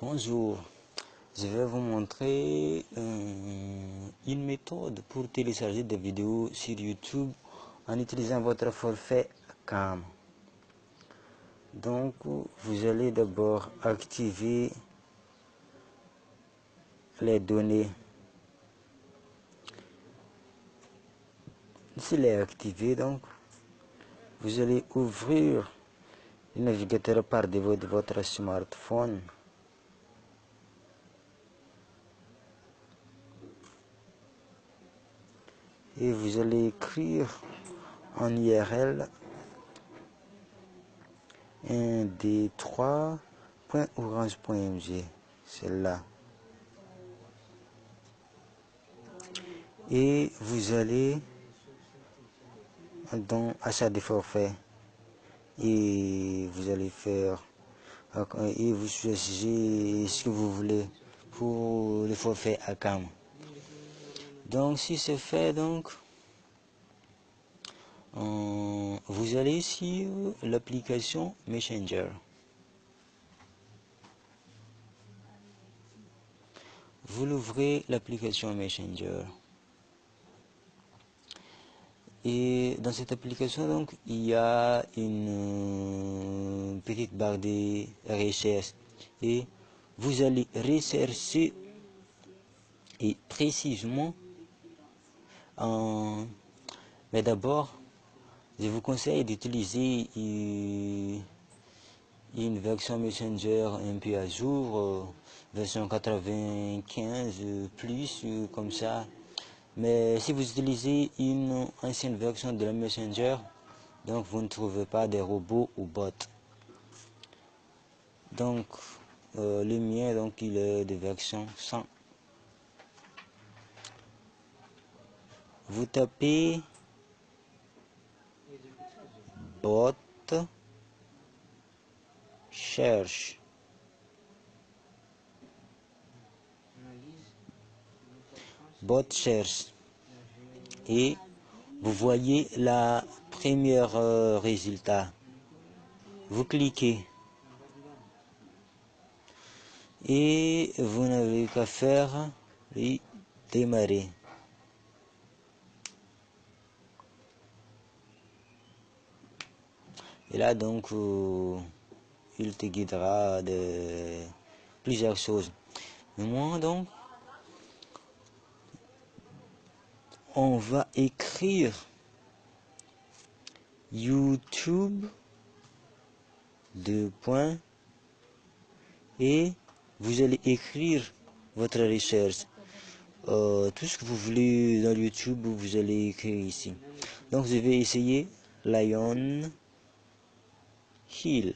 Bonjour, je vais vous montrer une méthode pour télécharger des vidéos sur YouTube en utilisant votre forfait CAM. Donc, vous allez d'abord activer les données. S'il est activé, donc, vous allez ouvrir le navigateur par défaut de votre smartphone. Et vous allez écrire en URL 1d3.orange.mg, celle-là. Et vous allez dans achat des forfaits et vous allez faire et vous choisissez ce que vous voulez pour le forfait ACAM. Donc si c'est fait, donc vous allez sur l'application Messenger. Vous l'ouvrez l'application Messenger. Et dans cette application, donc, il y a une petite barre de recherche. Et vous allez rechercher et précisément mais d'abord, je vous conseille d'utiliser une version Messenger un peu à jour, version 95 plus, comme ça. Mais si vous utilisez une ancienne version de la Messenger, donc vous ne trouvez pas des robots ou bots. Donc le mien, donc il est de version 100. Vous tapez bot cherche. Bot cherche. Et vous voyez la première résultat. Vous cliquez. Et vous n'avez qu'à faire et démarrer. Et là donc il te guidera de plusieurs choses. Mais moi donc on va écrire YouTube et vous allez écrire votre recherche. Tout ce que vous voulez dans YouTube, vous allez écrire ici. Donc je vais essayer Lion Hill.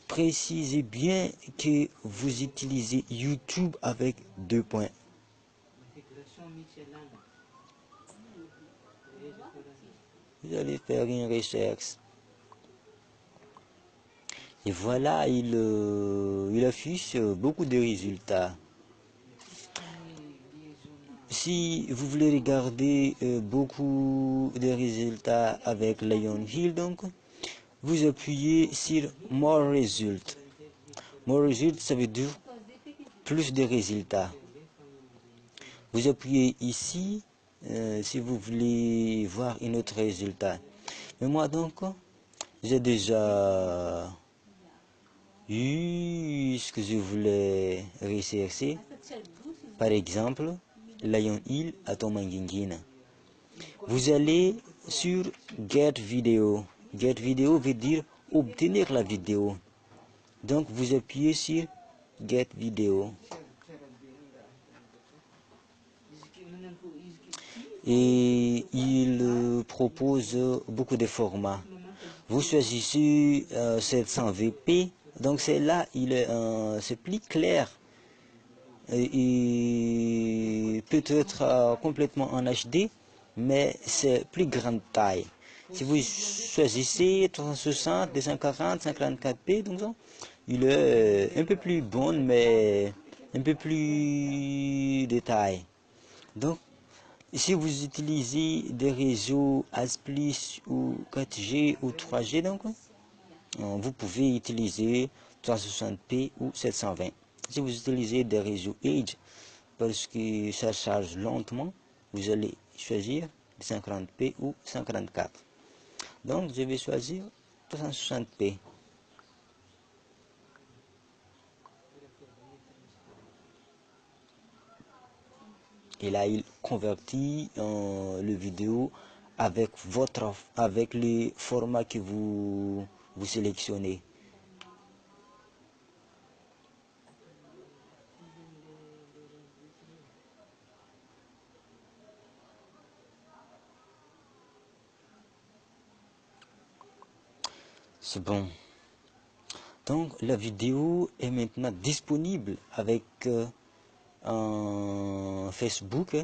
Précisez bien que vous utilisez YouTube avec 2 points. Vous allez faire une recherche. Et voilà, il affiche beaucoup de résultats. Si vous voulez regarder beaucoup de résultats avec Lion Hill, donc, vous appuyez sur More Results. More Results, ça veut dire plus de résultats. Vous appuyez ici si vous voulez voir un autre résultat. Mais moi donc, j'ai déjà eu ce que je voulais rechercher. Par exemple, Lion Hill à Tomangingina. Vous allez sur Get Video. Get Video veut dire obtenir la vidéo. Donc vous appuyez sur Get Video. Et il propose beaucoup de formats. Vous choisissez 720p, donc c'est là, c'est plus clair et peut-être complètement en HD, mais c'est plus grande taille. Si vous choisissez 360, 240, 54p, donc ça, il est un peu plus bon, mais un peu plus de taille. Donc, si vous utilisez des réseaux AS+, ou 4G ou 3G, donc, vous pouvez utiliser 360p ou 720. Si vous utilisez des réseaux Edge, parce que ça charge lentement, vous allez choisir 50p ou 144. Donc je vais choisir 360p. Et là, il convertit le vidéo avec le format que vous sélectionnez. C'est bon. Donc la vidéo est maintenant disponible avec Facebook.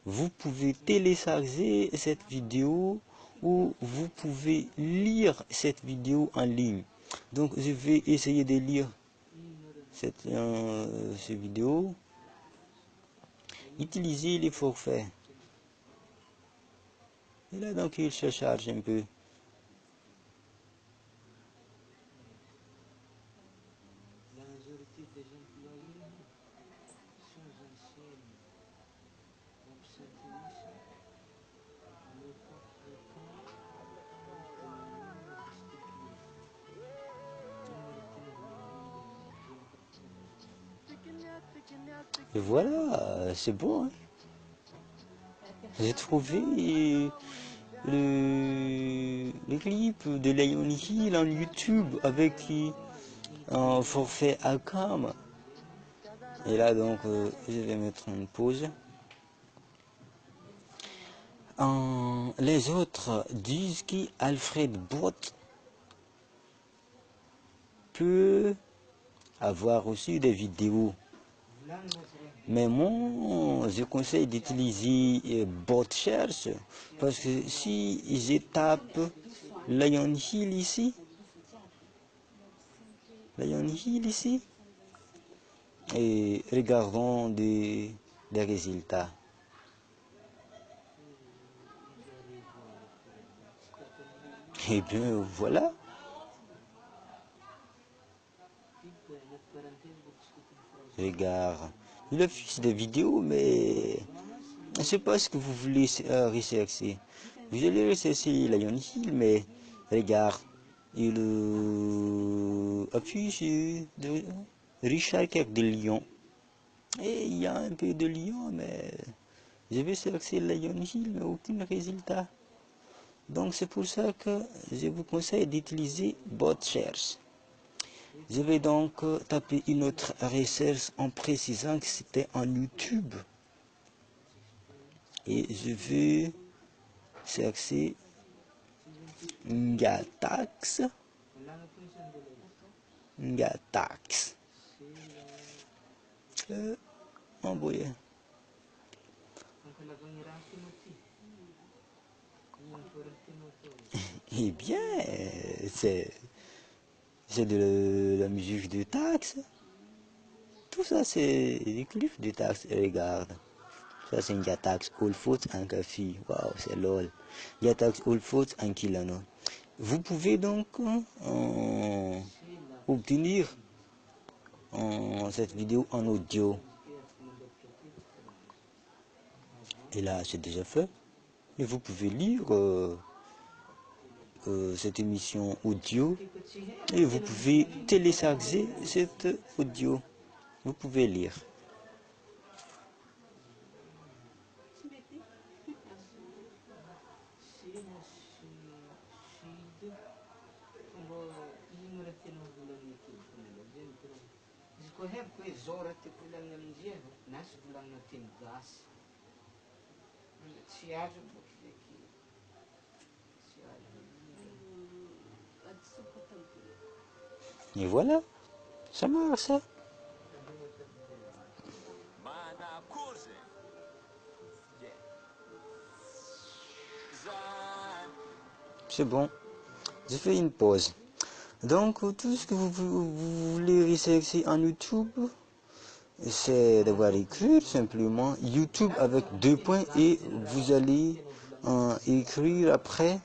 Vous pouvez télécharger cette vidéo ou vous pouvez lire cette vidéo en ligne. Donc je vais essayer de lire cette vidéo. Utilisez les forfaits. Et là donc il se charge un peu. Et voilà, c'est bon. Hein. J'ai trouvé le clip de Lion Hill en YouTube avec un forfait Acam. Et là donc je vais mettre une pause. Les autres disent qu'Alfred Bot peut avoir reçu des vidéos. Mais moi, je conseille d'utiliser BotShares parce que si je tape Lion Hill ici, et regardons des résultats. Et bien voilà. Regarde. Il affiche des vidéos, mais je ne sais pas ce que vous voulez rechercher. Vous allez rechercher Lion Hill, mais regarde. Il affiche de Richard Kirk de Lyon. Et il y a un peu de Lyon, mais je vais chercher Lion Hill, mais aucun résultat. Donc c'est pour ça que je vous conseille d'utiliser BotShares. Je vais donc taper une autre recherche en précisant que c'était en YouTube. Et je vais chercher Ngatax. Envoyer. Eh bien, c'est de la musique de taxe. Tout ça, c'est des clips de taxe. Regarde. Ça, c'est une Yatax All Foot en café. Waouh, c'est lol. Yatax All Foot en Kilano. Vous pouvez donc obtenir cette vidéo en audio. Et là, c'est déjà fait. Et vous pouvez lire cette émission audio. Et vous pouvez télécharger cette audio. Vous pouvez lire. Et voilà, ça marche. Ça. C'est bon, j'ai fait une pause. Donc, tout ce que vous voulez rechercher en YouTube, c'est d'avoir écrire simplement YouTube avec 2 points et vous allez écrire après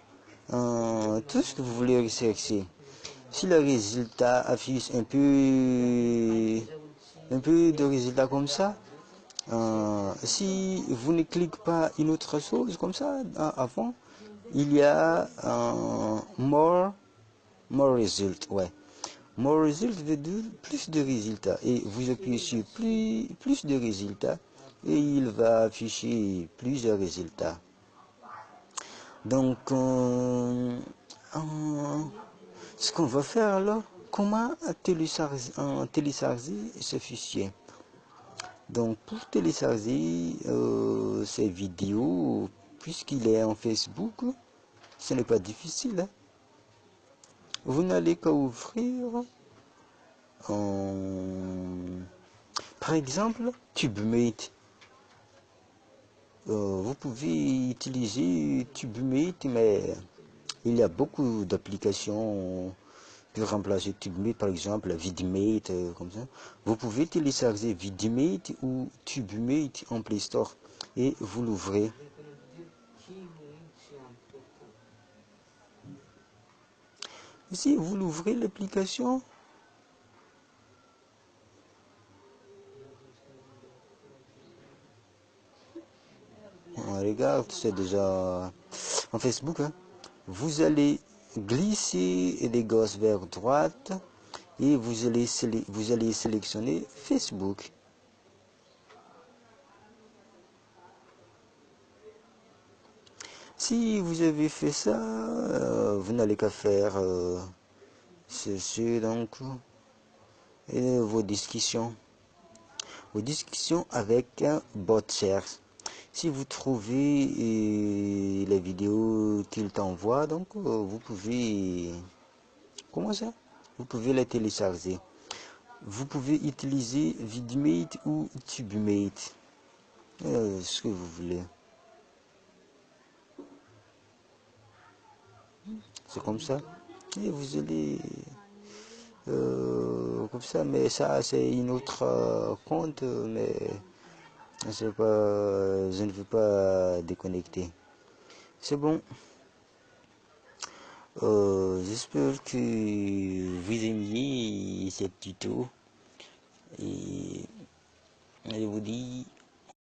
tout ce que vous voulez rechercher. Si le résultat affiche un peu de résultats comme ça, si vous ne cliquez pas une autre chose comme ça avant, il y a more result, ouais. More result veut dire plus de résultats et vous appuyez sur plus de résultats et il va afficher plusieurs résultats. Donc, ce qu'on va faire alors, comment télécharger ce fichier? Donc, pour télécharger ces vidéos, puisqu'il est en Facebook, ce n'est pas difficile, hein. Vous n'allez qu'à ouvrir, par exemple, TubeMate. Vous pouvez utiliser TubeMate, mais il y a beaucoup d'applications pour remplacer TubeMate, par exemple Vidmate, comme ça. Vous pouvez télécharger Vidmate ou TubeMate en Play Store et vous l'ouvrez. Ici, vous l'ouvrez l'application. On regarde, c'est déjà en Facebook, hein. Vous allez glisser les gosses vers droite et vous allez sélectionner Facebook. Si vous avez fait ça, vous n'allez qu'à faire ceci donc et vos discussions avec un bot cherche. Si vous trouvez les vidéos qu'il t'envoie, donc vous pouvez, comment ça? Vous pouvez les télécharger. Vous pouvez utiliser Vidmate ou TubeMate, ce que vous voulez. C'est comme ça. Et vous allez comme ça, mais ça c'est une autre compte, mais c'est pas, je ne veux pas déconnecter. C'est bon. J'espère que vous aimiez ce tuto et je vous dis